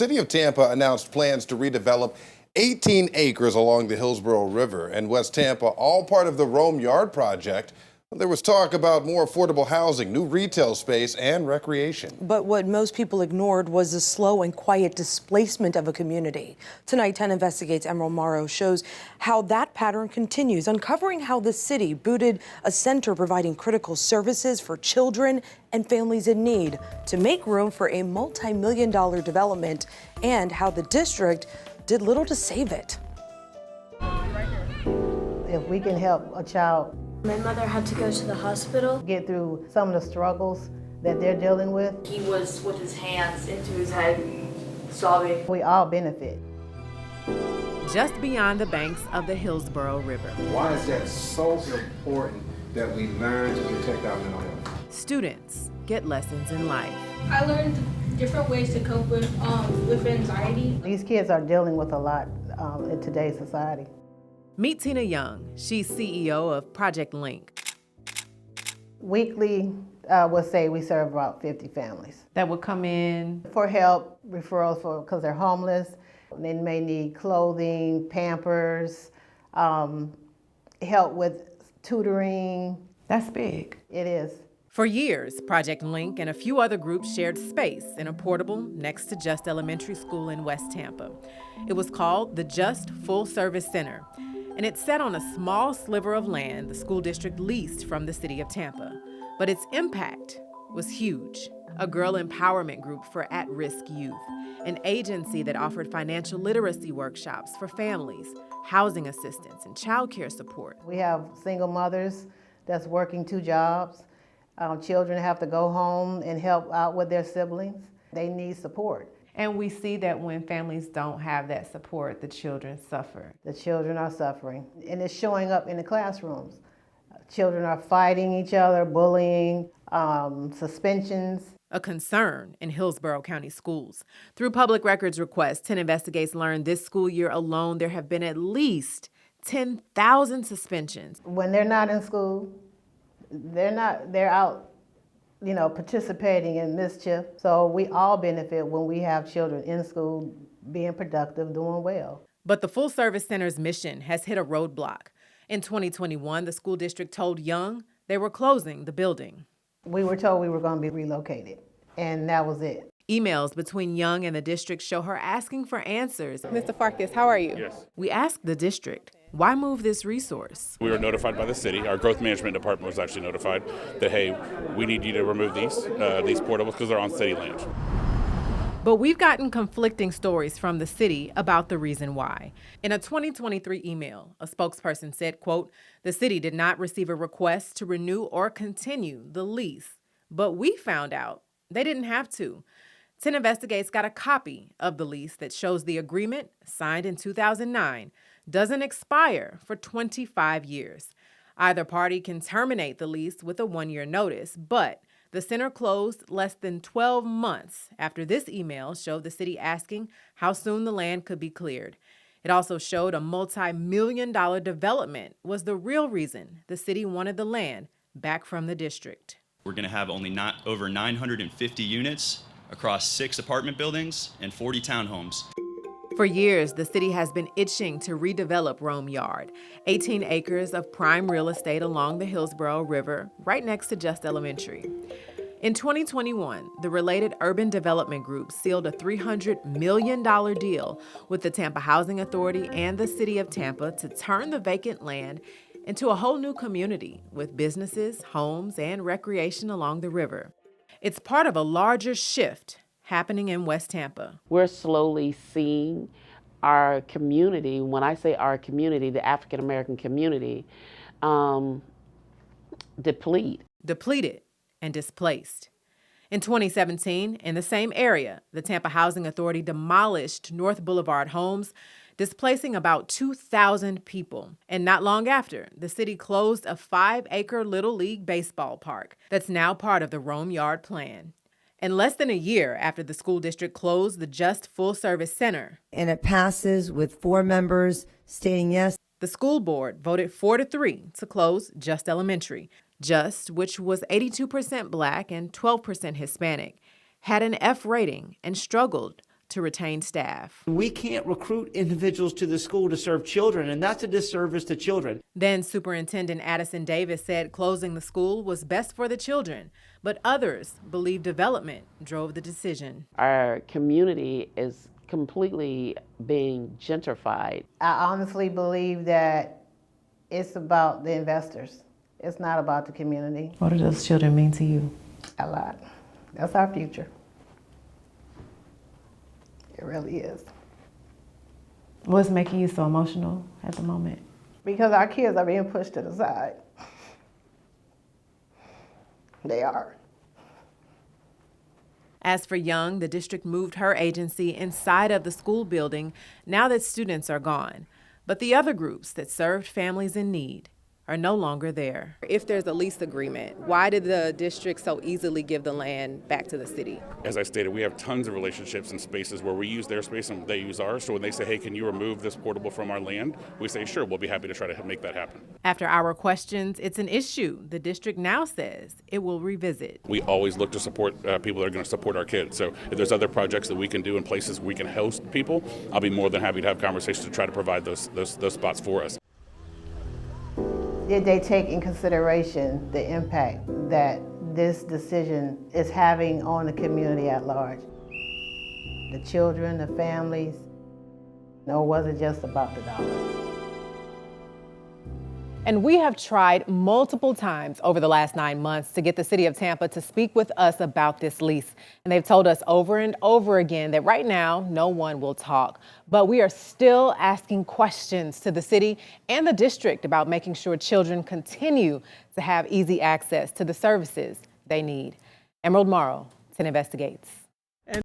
City of Tampa announced plans to redevelop 18 acres along the Hillsborough River and West Tampa, all part of the Rome Yard project. There was talk about more affordable housing, new retail space, and recreation. But what most people ignored was the slow and quiet displacement of a community. Tonight, 10 Investigates Emerald Morrow shows how that pattern continues, uncovering how the city booted a center providing critical services for children and families in need to make room for a multi-million-dollar development, and how the district did little to save it. If we can help a child my mother had to go to the hospital. get through some of the struggles that they're dealing with, He was with his hands into his head, sobbing. we all benefit. Just beyond the banks of the Hillsborough River. Why is that so important that we learn to protect our mental health? Students get lessons in life. I learned different ways to cope with anxiety. These kids are dealing with a lot in today's society. Meet Tina Young. She's CEO of Project Link. Weekly, we'll say we serve about 50 families. That would come in. For help, referrals because they're homeless. They may need clothing, Pampers, help with tutoring. That's big. It is. For years, Project Link and a few other groups shared space in a portable next to Just Elementary School in West Tampa. It was called the Just Full Service Center, and it sat on a small sliver of land the school district leased from the city of Tampa. But its impact was huge. A girl empowerment group for at-risk youth, an agency that offered financial literacy workshops for families, housing assistance, and childcare support. We have single mothers that's working 2 jobs. Children have to go home and help out with their siblings. They need support. And we see that when families don't have that support, the children suffer. The children are suffering, and it's showing up in the classrooms. Children are fighting each other, bullying, suspensions. A concern in Hillsborough County schools. Through public records requests, 10 Investigates learned this school year alone there have been at least 10,000 suspensions. When they're not in school, they're out, participating in mischief. So we all benefit when we have children in school being productive, doing well. But the Full Service Center's mission has hit a roadblock. In 2021, the school district told Young they were closing the building. We were told we were going to be relocated, and that was it. Emails between Young and the district show her asking for answers. Mr. Farkas, how are you? Yes. We asked the district, why move this resource? We were notified by the city. Our growth management department was actually notified that, hey, we need you to remove these portables because they're on city land. But we've gotten conflicting stories from the city about the reason why. In a 2023 email, a spokesperson said, quote, the city did not receive a request to renew or continue the lease. But we found out they didn't have to. 10 Investigates got a copy of the lease that shows the agreement, signed in 2009, doesn't expire for 25 years. Either party can terminate the lease with a 1-year notice, but the center closed less than 12 months after this email showed the city asking how soon the land could be cleared. It also showed a multi-million-dollar development was the real reason the city wanted the land back from the district. We're going to have over 950 units across 6 apartment buildings and 40 townhomes. For years, the city has been itching to redevelop Rome Yard, 18 acres of prime real estate along the Hillsborough River, right next to Just Elementary. In 2021, the related urban development group sealed a $300 million deal with the Tampa Housing Authority and the city of Tampa to turn the vacant land into a whole new community with businesses, homes, and recreation along the river. It's part of a larger shift happening in West Tampa. We're slowly seeing our community, when I say our community, the African American community, depleted and displaced. In 2017, in the same area, the Tampa Housing Authority demolished North Boulevard homes, displacing about 2,000 people. And not long after, the city closed a 5-acre Little League baseball park that's now part of the Rome Yard plan. And less than a year after the school district closed the Just Full Service Center, and it passes with 4 members stating yes, the school board voted 4-3 to close Just Elementary. Just, which was 82% Black and 12% Hispanic, had an F rating and struggled to retain staff. We can't recruit individuals to the school to serve children, and that's a disservice to children. Then Superintendent Addison Davis said closing the school was best for the children, but others believe development drove the decision. Our community is completely being gentrified. I honestly believe that it's about the investors. It's not about the community. What do those children mean to you? A lot. That's our future. It really is. What's making you so emotional at the moment? Because our kids are being pushed to the side. They are. As for Young, the district moved her agency inside of the school building now that students are gone. But the other groups that served families in need are no longer there. If there's a lease agreement, why did the district so easily give the land back to the city? As I stated, we have tons of relationships and spaces where we use their space and they use ours. So when they say, hey, can you remove this portable from our land? We say, sure, we'll be happy to try to make that happen. After our questions, it's an issue the district now says it will revisit. We always look to support people that are going to support our kids. So if there's other projects that we can do in places we can host people, I'll be more than happy to have conversations to try to provide those spots for us. Did they take in consideration the impact that this decision is having on the community at large? The children, the families? No, it wasn't just about the dollar. And we have tried multiple times over the last 9 months to get the city of Tampa to speak with us about this lease. And they've told us over and over again that right now, no one will talk. But we are still asking questions to the city and the district about making sure children continue to have easy access to the services they need. Emerald Morrow, 10 Investigates.